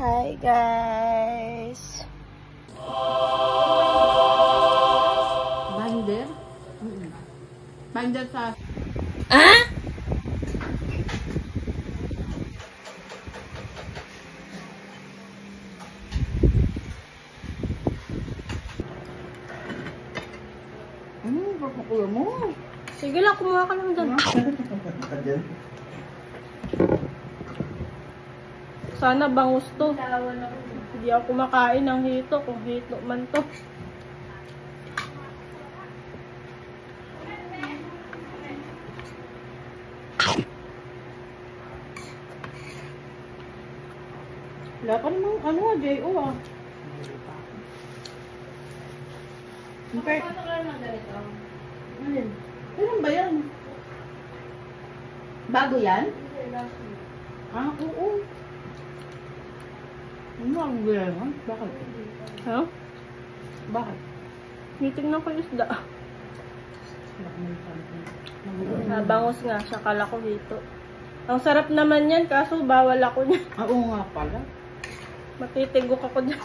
Hi guys. Binder? Binder sa... Ah? Papakulo mo. Sige lang, kumuha ka lang dyan. Sana bangus to. Hindi ako kumakain ng hito kung hito man to. Wala pa namang ano J.O. Okay. Alin? Kailan ba yan? Bago yan? Oo. Ano ang gano'n? Bakit? Ha? Bakit? Titignan ko yung isda. Bangus nga siya, kala ko hito. Ang sarap naman yan, kaso bawal ako niyan. Oo nga pala. Matitigok ako dyan.